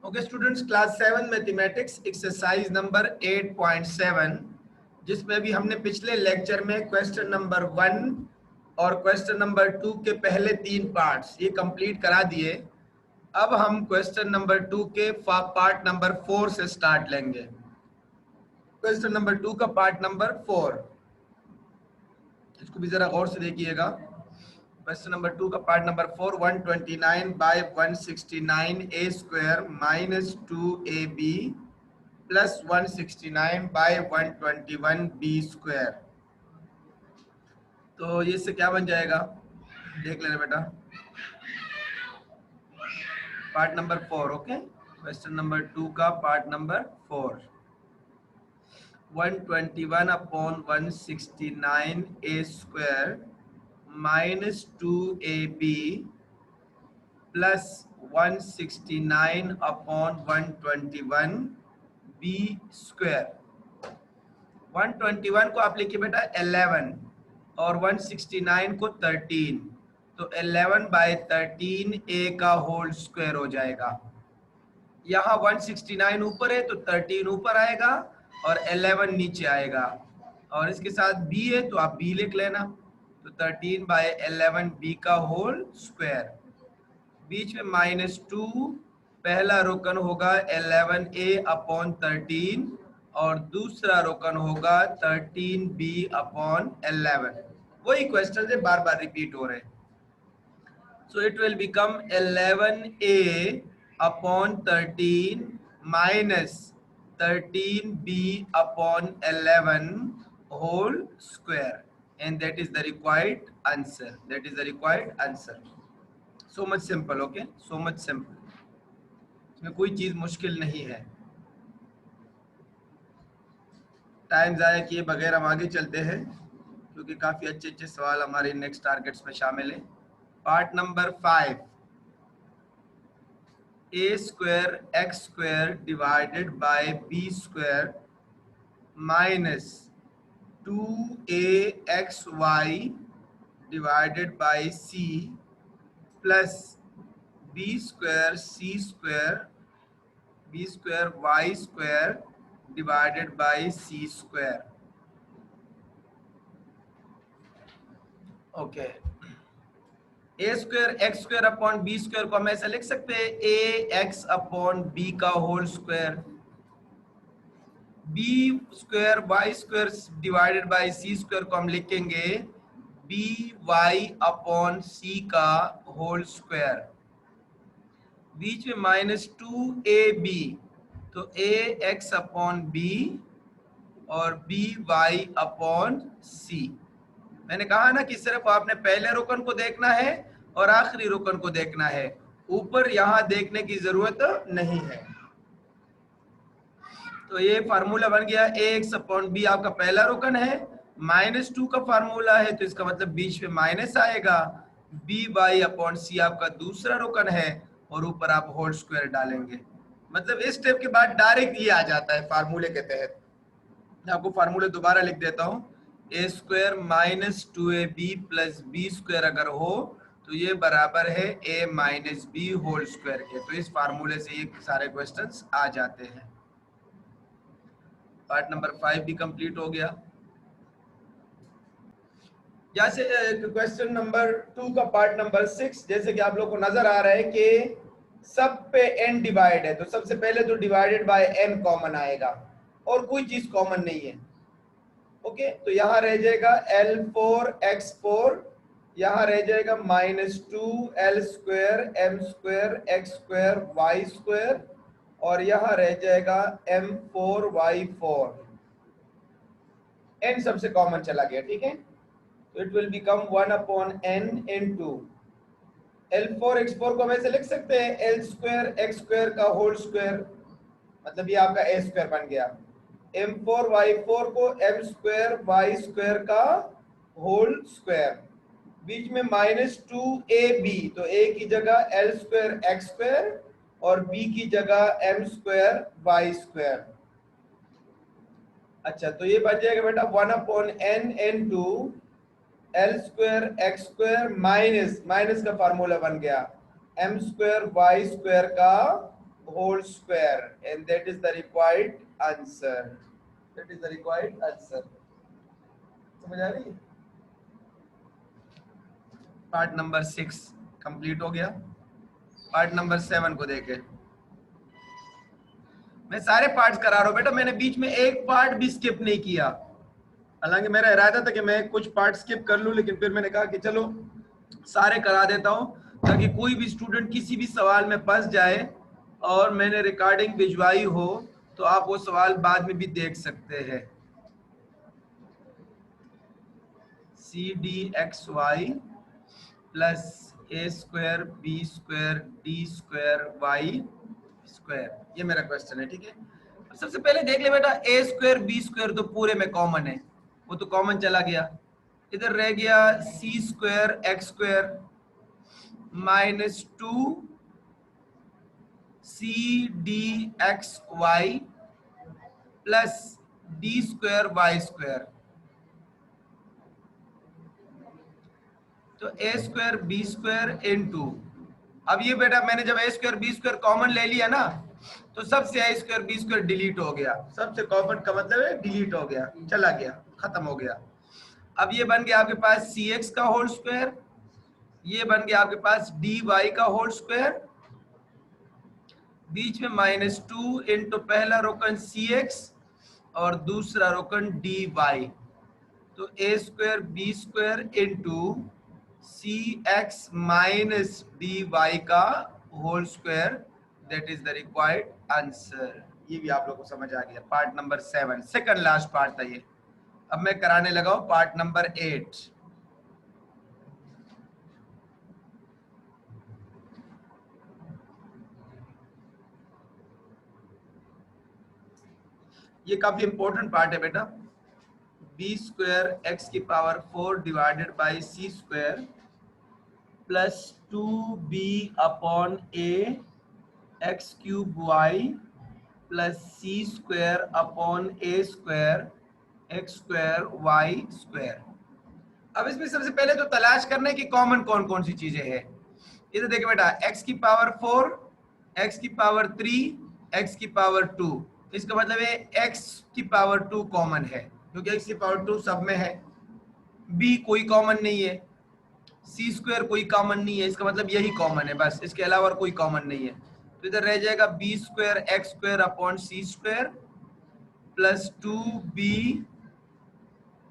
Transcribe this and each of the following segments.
Okay students, class 7 mathematics exercise number 8.7, जिसमें भी हमने पिछले लेक्चर में क्वेश्चन नंबर 1 और क्वेश्चन नंबर 2 के पहले 3 पार्ट्स ये कंप्लीट करा दिए। अब हम क्वेश्चन नंबर 2 के पार्ट नंबर 4 से स्टार्ट लेंगे। क्वेश्चन नंबर 2 का पार्ट नंबर 4, इसको भी जरा गौर से देखिएगा। क्वेश्चन नंबर 2 का part number 4, 129 by 169 a square minus 2ab plus 169 by 121 b square. तो ये से क्या बन जाएगा, देख लेना बेटा। Part number 4, okay, question number 2 का part number 4, 121 upon 169 a square minus 2ab plus 169 upon 121 b square. 121 को आप लिखिए बेटा 11 और 169 को 13, तो 11 बाय 13 ए का होल स्क्वायर हो जाएगा। यहाँ 169 ऊपर है तो 13 ऊपर आएगा और 11 नीचे आएगा, और इसके साथ b है तो आप b लिख लेना। तो 13 बाय 11 b का होल स्क्वायर, बीच में -2, पहला रोकन होगा 11a अपॉन 13 और दूसरा रोकन होगा 13b अपॉन 11। वही क्वेश्चन से बार बार रिपीट हो रहे हैं। So it will become 11a upon 13 minus 13b upon 11 whole square, and that is the required answer. That is the required answer. So much simple, okay? So much simple. इसमें कोई चीज मुश्किल नहीं है। टाइम ज़ाया किए बगैर हम आगे चलते हैं, क्योंकि काफ़ी अच्छे अच्छे सवाल हमारे नेक्स्ट टारगेट्स में शामिल है। Part number 5, A square x square divided by B square minus 2a x y divided by C plus B square C square B square y square divided by C square. Okay, A square x square upon B square को हम ऐसा लिख सकते हैं A x upon B का whole square, B square y square divided by C square को हम लिखेंगे बी वाई अपॉन सी का होल स्क्वायर, बीच में -2ab, तो ए एक्स अपॉन बी और बी वाई अपॉन सी। मैंने कहा ना कि सिर्फ आपने पहले रुकन को देखना है और आखिरी रुकन को देखना है, ऊपर यहां देखने की जरूरत नहीं है। तो ये फार्मूला बन गया ए एक्स अपॉन बी आपका पहला रुकन है, -2 का फार्मूला है तो इसका मतलब बीच में माइनस आएगा, बी वाई अपॉन सी आपका दूसरा रुकन है और ऊपर आप होल स्क्वायर डालेंगे। मतलब इस स्टेप के बाद डायरेक्ट ये आ जाता है फार्मूले के तहत। मैं आपको फार्मूले दोबारा लिख देता हूँ, a square minus 2ab plus B square अगर हो तो ये बराबर है a minus b whole square के। तो इस फार्मूले से ये सारे क्वेश्चंस आ जाते हैं। पार्ट नंबर 5 भी कंप्लीट हो गया। जैसे क्वेश्चन नंबर 2 का पार्ट नंबर 6, जैसे कि आप लोग को नजर आ रहा है कि सब पे n डिवाइड है, तो सबसे पहले तो डिवाइडेड बाय n कॉमन आएगा और कोई चीज कॉमन नहीं है। ओके, तो यहाँ रह जाएगा L4 x4, यहाँ रह जाएगा -2 L square m square x square y square, और यहाँ रह जाएगा m4 y4। n सबसे कॉमन चला गया, ठीक है। तो it will become 1 upon n into L4 x4 को वैसे लिख सकते हैं L स्क्वायर x स्क्वायर का होल स्क्वायर, मतलब ये आपका a स्क्वायर बन गया। m4 y4 को m स्क्वायर y स्क्वायर का होल स्क्वायर, बीच में -2ab, तो a की जगह L स्क्वायर x स्क्वायर और b की जगह m स्क्वायर y स्क्वायर। अच्छा, तो ये बच जाएगा बेटा 1 upon n into L square x square minus का फार्मूला बन गया m स्क्वायर y स्क्वायर का whole square and that is the required answer. That is the required answer. समझ आ रही है? पार्ट नंबर 6 कंप्लीट हो गया. पार्ट नंबर 7 को देखें. मैं सारे पार्ट्स करा रहा हूं बेटा, मैंने बीच में एक पार्ट भी स्किप नहीं किया. हालांकि मेरा इरादा था कि मैं कुछ पार्ट स्किप कर लूं, लेकिन फिर मैंने कहा कि चलो सारे करा देता हूं ताकि कोई भी स्टूडेंट किसी भी सवाल में फंस जाए और मैंने रिकॉर्डिंग भिजवाई हो तो आप वो सवाल बाद में भी देख सकते हैं. C d x y plus a square B square d square y square, ये मेरा क्वेश्चन है. ठीक है, सबसे पहले देख ले बेटा, ए स्क्वायर बी स्क्वायर तो पूरे में कॉमन है, वो तो कॉमन चला गया. इधर रह गया c square x square minus 2 c d x y plus d square y square. तो ए स्क्वायर बी स्क्वायर इनटू, अब ये बेटा मैंने जब a square B square common ले लिया ना, तो सबसे a square B square delete हो गया. सबसे कॉमन का मतलब है डिलीट हो गया, चला गया, खत्म हो गया. अब ये बन गया आपके पास सी एक्स का होल स्क्वायर, ये बन गया आपके पास डी वाई का होल स्क्वायर, बीच में माइनस 2 इंटू पहला रोकन सी एक्स और दूसरा रोकन डी वाई. तो ए square B square into C x minus D y का whole square, that is the required answer. ये भी आप लोगों को समझ आ गया. Part number 7 second last part था ये. अब मैं कराने लगा हूं पार्ट नंबर 8. ये काफी इंपॉर्टेंट पार्ट है बेटा. बी स्क्वायर एक्स की power 4 divided by C square plus 2b upon A x cube y plus C square upon A square x square y square. अब इसमें सबसे पहले तो तलाश करने की कॉमन कौन कौन सी चीजें हैं. इधर देखिए बेटा, x की पावर 4, x की पावर 3, x की पावर 2, इसका मतलब है x की पावर 2 कॉमन है क्योंकि x की पावर 2 सब में है. b कोई कॉमन नहीं है, सी स्क्वायर कोई कॉमन नहीं है, इसका मतलब यही कॉमन है बस, इसके अलावा कोई कॉमन नहीं है. तो इधर रह जाएगा b square x square upon c square plus 2b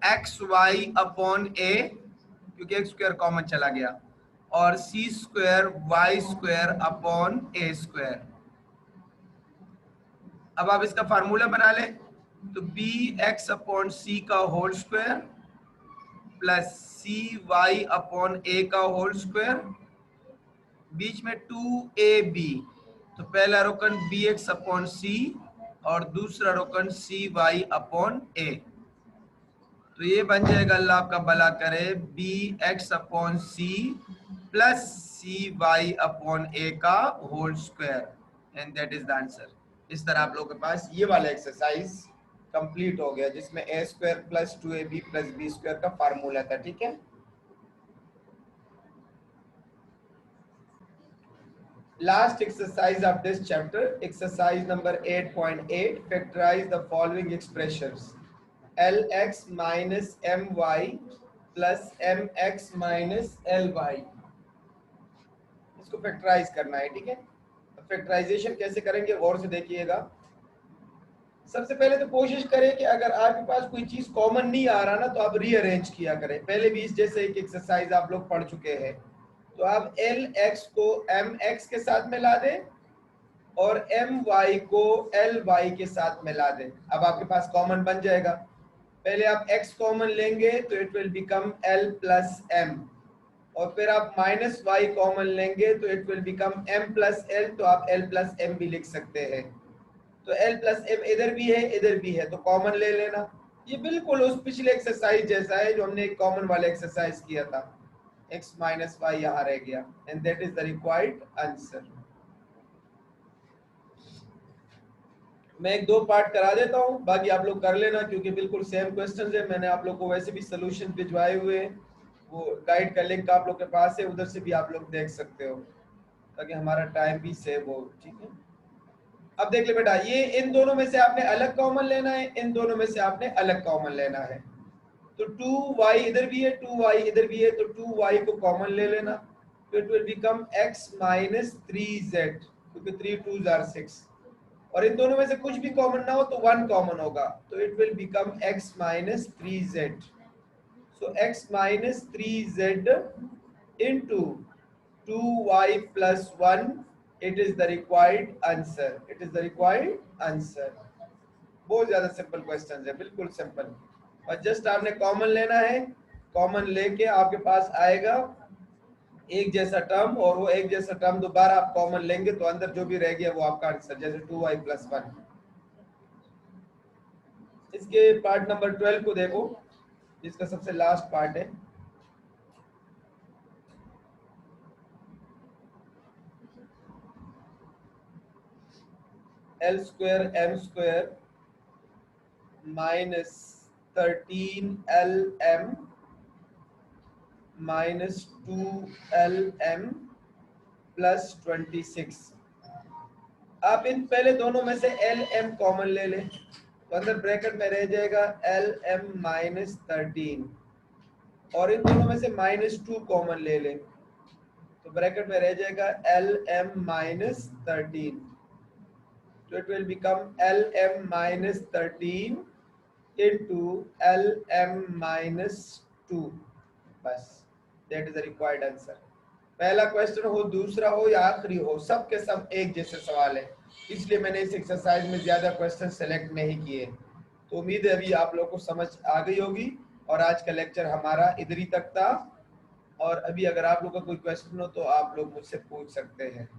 x y upon a, क्योंकि एक्स स्क्वायर कॉमन चला गया, और c square y square upon ए स्क्वायर. अब आप इसका फार्मूला बना लें. तो बी एक्स अपॉन सी का whole square plus c y upon a का होल स्क्वायर, बीच में 2ab, तो पहला रोकन बी एक्स अपॉन सी और दूसरा रोकन सी वाई अपॉन ए. तो ये बन जाएगा, अल्लाह आपका भला करे, b x upon c plus c y upon a का whole square, and that is the answer. इस तरह आप लोगों के पास ये वाला एक्सरसाइज कंप्लीट हो गया जिसमें a square plus 2ab plus B square का फार्मूला था. ठीक है, last exercise of this chapter, exercise number 8.8, factorize the following expressions: lx minus my plus mx minus ly. इसको फैक्टराइज करना है. ठीक है, फैक्टराइजेशन कैसे करेंगे गौर से देखिएगा. सबसे पहले तो कोशिश करें कि अगर आपके पास कोई चीज कॉमन नहीं आ रहा ना, तो आप रीअरेंज किया करें. पहले भी इस जैसे एक एक्सरसाइज आप लोग पढ़ चुके हैं. तो आप lx को mx के साथ मिला दें और my को ly के साथ मिला दें. अब आपके पास कॉमन बन जाएगा. पहले आप x कॉमन लेंगे तो it will become l plus m, और फिर आप माइनस y कॉमन लेंगे तो it will become m plus l, तो आप l प्लस m भी लिख सकते हैं. तो l प्लस m इधर भी है इधर भी है, तो कॉमन ले लेना. ये बिल्कुल उस पिछले एक्सरसाइज जैसा है जो हमने एक कॉमन वाला एक्सरसाइज किया था. x माइनस वाई यहाँ रह गया, and that is the required answer. मैं एक दो पार्ट करा देता हूँ, बाकी आप लोग कर लेना क्योंकि बिल्कुल सेम क्वेश्चंस है. मैंने आप लोग को वैसे भी सॉल्यूशन भिजवाए हुए, वो गाइड का लिंक आप लोग के पास है, उधर से भी आप लोग देख सकते हो ताकि हमारा टाइम भी सेव हो. ठीक है, अब देख ले बेटा, ये इन दोनों में से आपने अलग कॉमन लेना है, इन दोनों में से आपने अलग कॉमन लेना है। तो 2y इधर भी है, 2y इधर भी है, तो 2y को कॉमन ले लेना, तो it will become x minus 3z, क्योंकि 3 2s are 6, और इन दोनों में से कुछ भी कॉमन ना हो तो 1 कॉमन होगा, तो it will become x minus 3z। So x minus 3z into 2y plus 1, it is the required answer, it is the required answer। बहुत ज्यादा सिंपल क्वेश्चन है, बिल्कुल सिंपल, और जस्ट आपने कॉमन लेना है, कॉमन लेके आपके पास आएगा एक जैसा टर्म, और वो एक जैसा टर्म दोबारा आप कॉमन लेंगे तो अंदर जो भी रह गया वो आपका आंसर, जैसे 2y plus 1। इसके पार्ट नंबर 12 को देखो, जिसका सबसे लास्ट पार्ट है। L square M square minus 13LM minus 2LM plus 26। आप इन पहले दोनों में से LM कॉमन ले लें, तो अंदर ब्रैकेट में रह जाएगा LM माइनस 13, और इन दोनों में से -2 कॉमन ले लें, तो ब्रैकेट में रह जाएगा LM माइनस 13, तो it will become LM minus 13 into LM minus 2, बस that is the required answer। पहला क्वेश्चन हो, दूसरा हो या आखिरी हो, सब के सब एक जैसे सवाल है, इसलिए मैंने इस एक्सरसाइज में ज्यादा क्वेश्चन सेलेक्ट नहीं किए। तो उम्मीद है अभी आप लोगों को समझ आ गई होगी, और आज का लेक्चर हमारा इधर ही तक था, और अभी अगर आप लोगों का कोई क्वेश्चन हो तो आप लोग मुझसे पूछ सकते हैं।